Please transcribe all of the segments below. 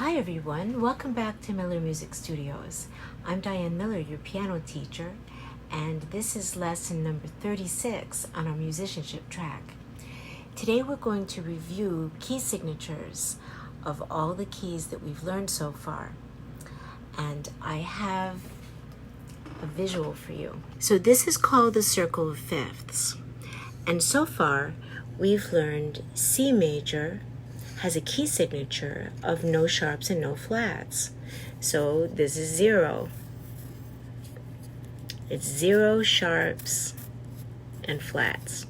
Hi everyone, welcome back to Miller Music Studios. I'm Diane Miller, your piano teacher, and this is lesson number 36 on our musicianship track. Today we're going to review key signatures of all the keys that we've learned so far. And I have a visual for you. So this is called the circle of fifths. And so far we've learned C major has a key signature of no sharps and no flats. So this is 0. It's 0 sharps and flats.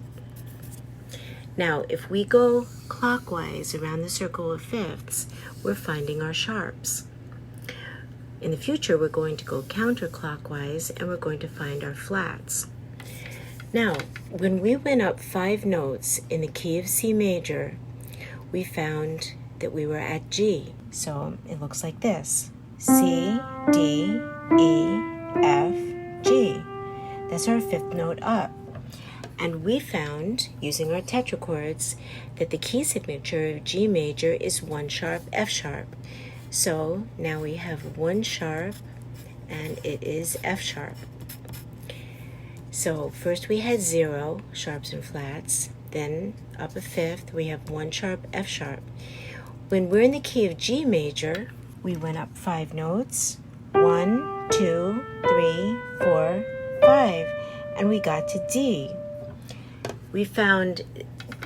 Now, if we go clockwise around the circle of fifths, we're finding our sharps. In the future, we're going to go counterclockwise and we're going to find our flats. Now, when we went up 5 notes in the key of C major, we found that we were at G. So it looks like this. C, D, E, F, G. That's our 5th note up. And we found, using our tetrachords, that the key signature of G major is 1 sharp, F sharp. So now we have 1 sharp, and it is F sharp. So first we had 0 sharps and flats. Then up a 5th, we have 1 sharp, F sharp. When we're in the key of G major, we went up 5 notes. 1, 2, 3, 4, 5. And we got to D. We found,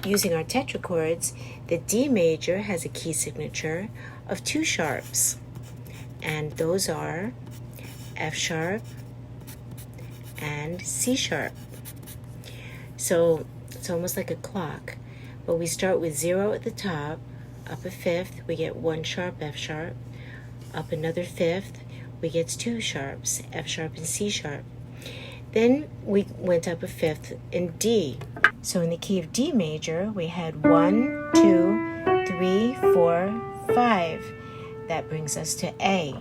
using our tetrachords, that D major has a key signature of 2 sharps. And those are F sharp and C sharp. So it's almost like a clock, but we start with 0 at the top, up a 5th, we get 1 sharp, F sharp, up another 5th, we get 2 sharps, F sharp and C sharp. Then we went up a 5th in D. So in the key of D major, we had 1, 2, 3, 4, 5. That brings us to A.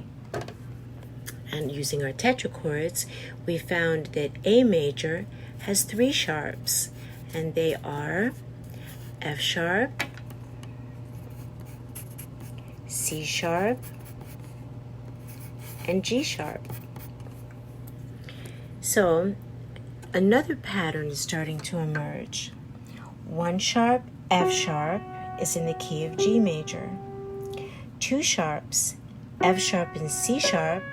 And using our tetrachords, we found that A major has 3 sharps. And they are F sharp, C sharp, and G sharp. So another pattern is starting to emerge. 1 sharp, F sharp, is in the key of G major. 2 sharps, F sharp and C sharp,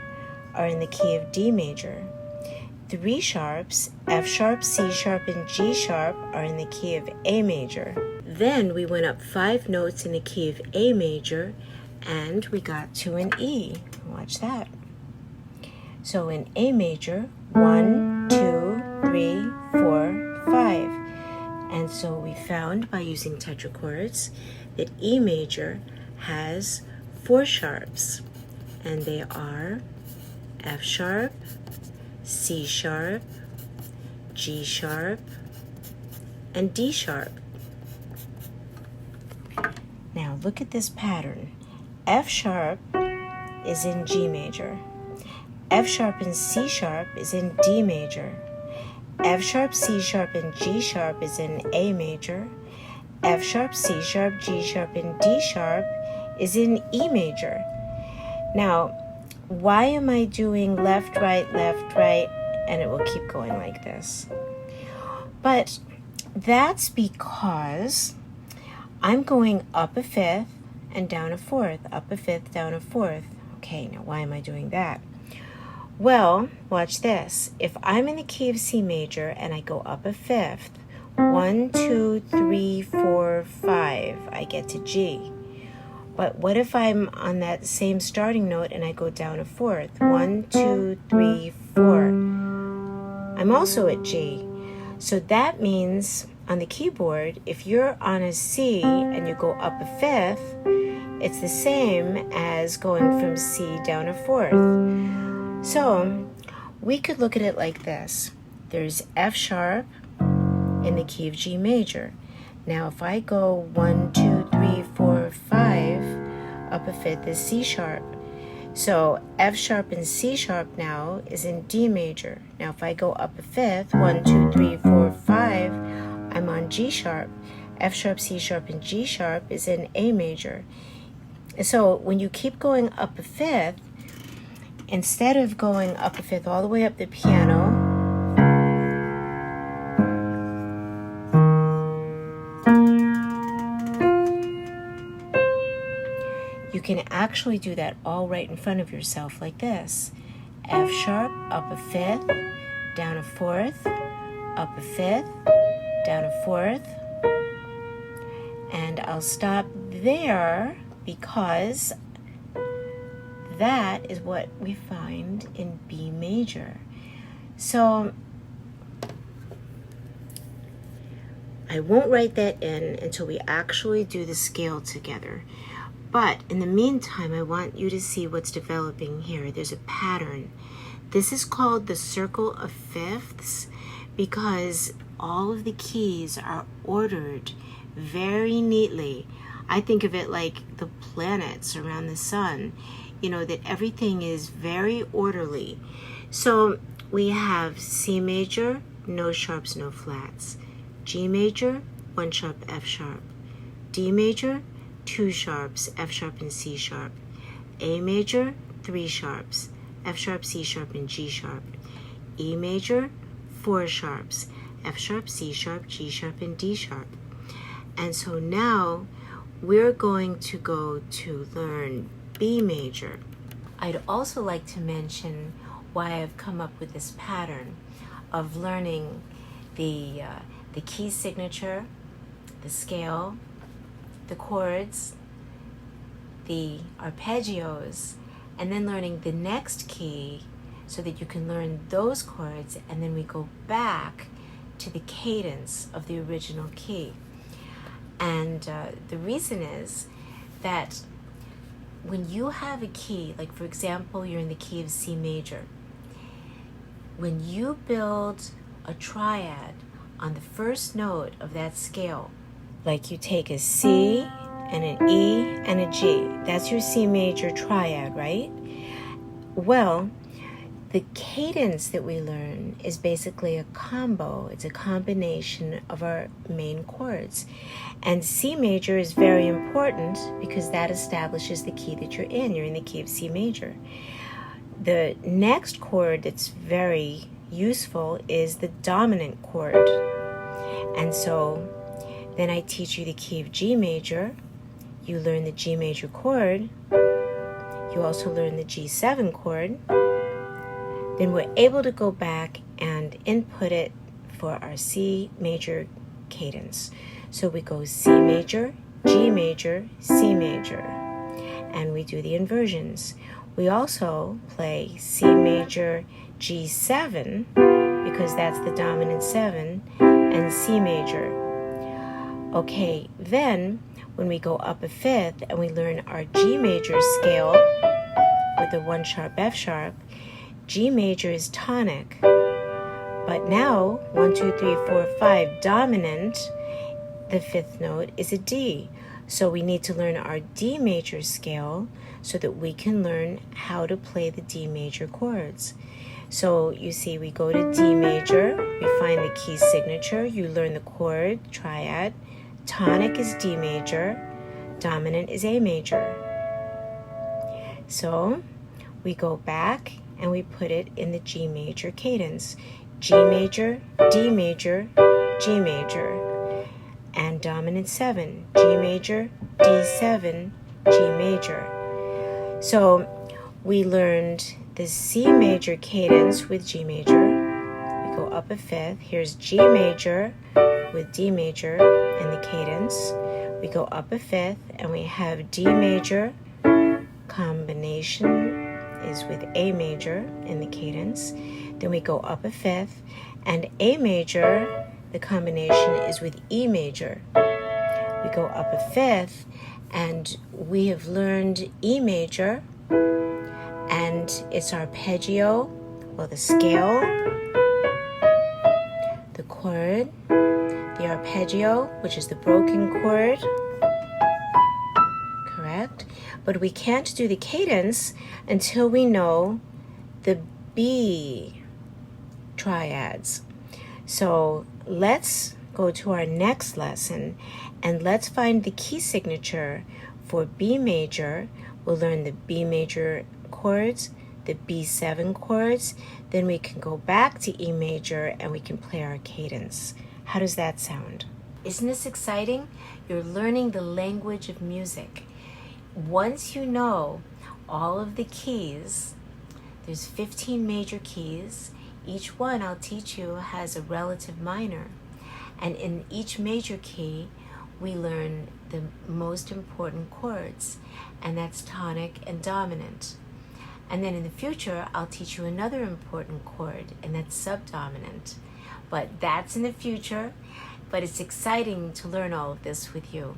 are in the key of D major. 3 sharps, F sharp, C sharp, and G sharp, are in the key of A major. Then we went up 5 notes in the key of A major, and we got to an E. Watch that. So in A major, 1, 2, 3, 4, 5. And so we found, by using tetrachords, that E major has 4 sharps, and they are F sharp, C sharp, G sharp, and D sharp. Now look at this pattern. F sharp is in G major. F sharp and C sharp is in D major. F sharp, C sharp, and G sharp is in A major. F sharp, C sharp, G sharp, and D sharp is in E major. Now, why am I doing left, right, and it will keep going like this? But that's because I'm going up a 5th and down a 4th, up a 5th, down a 4th. Okay, now why am I doing that? Well, watch this. If I'm in the key of C major and I go up a 5th, 1, 2, 3, 4, 5, I get to G. But what if I'm on that same starting note and I go down a 4th? 1, 2, 3, 4. I'm also at G. So that means on the keyboard, if you're on a C and you go up a 5th, it's the same as going from C down a 4th. So we could look at it like this. There's F sharp in the key of G major. Now if I go 1, 2, 3, 4, 5, up a 5th is C sharp. So F sharp and C sharp now is in D major. Now if I go up a 5th, 1, 2, 3, 4, 5, I'm on G sharp. F sharp, C sharp, and G sharp is in A major. So when you keep going up a fifth, instead of going up a fifth all the way up the piano, you can actually do that all right in front of yourself like this. F sharp, up a fifth, down a fourth, up a fifth, down a fourth. And I'll stop there because that is what we find in B major. So I won't write that in until we actually do the scale together. But in the meantime, I want you to see what's developing here. There's a pattern. This is called the circle of fifths because all of the keys are ordered very neatly. I think of it like the planets around the sun, that everything is very orderly. So we have C major, no sharps, no flats. G major, 1 sharp, F sharp. D major, 2 sharps, F sharp and C sharp. A major, 3 sharps, F sharp, C sharp, and G sharp. E major, 4 sharps, F sharp, C sharp, G sharp, and D sharp. And so now we're going to go to learn B major. I'd also like to mention why I've come up with this pattern of learning the key signature, the scale, the chords, the arpeggios, and then learning the next key so that you can learn those chords, and then we go back to the cadence of the original key. And the reason is that when you have a key, like for example, you're in the key of C major, when you build a triad on the first note of that scale, like you take a C and an E and a G, that's your C major triad, right? Well, the cadence that we learn is basically a combo. It's a combination of our main chords. And C major is very important because that establishes the key that you're in. You're in the key of C major. The next chord that's very useful is the dominant chord. And so then I teach you the key of G major. You learn the G major chord. You also learn the G7 chord. Then we're able to go back and input it for our C major cadence. So we go C major, G major, C major, and we do the inversions. We also play C major, G7, because that's the dominant 7, and C major. Okay, then when we go up a fifth and we learn our G major scale with the 1 sharp, F sharp, G major is tonic, but now 1, 2, 3, 4, 5 dominant, the 5th note is a D. So we need to learn our D major scale so that we can learn how to play the D major chords. So you see, we go to D major, we find the key signature, you learn the chord triad, tonic is D major, dominant is A major. So we go back and we put it in the G major cadence. G major, D major, G major, and dominant 7, G major, D7, G major. So we learned the C major cadence with G major. We go up a fifth. Here's G major with D major in the cadence. We go up a fifth and we have D major, combination is with A major in the cadence. Then we go up a fifth, and A major, the combination is with E major. We go up a fifth, and we have learned E major, and it's arpeggio, well, the scale, the chord, the arpeggio, which is the broken chord, correct? But we can't do the cadence until we know the B triads. So let's go to our next lesson and let's find the key signature For B major, we'll learn the B major chords, the B7 chords, then we can go back to E major and we can play our cadence. How does that sound? Isn't this exciting? You're learning the language of music. Once you know all of the keys, there's 15 major keys. Each one I'll teach you has a relative minor. And in each major key, we learn the most important chords, and that's tonic and dominant. And then in the future, I'll teach you another important chord, and that's subdominant. But that's in the future, but it's exciting to learn all of this with you.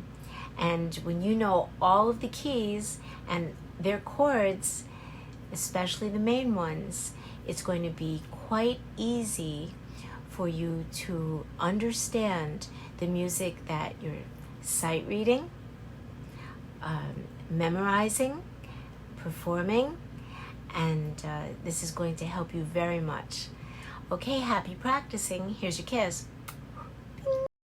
And when you know all of the keys and their chords, especially the main ones, it's going to be quite easy for you to understand the music that you're sight reading, memorizing, performing, and this is going to help you very much. Okay, happy practicing. Here's your kiss.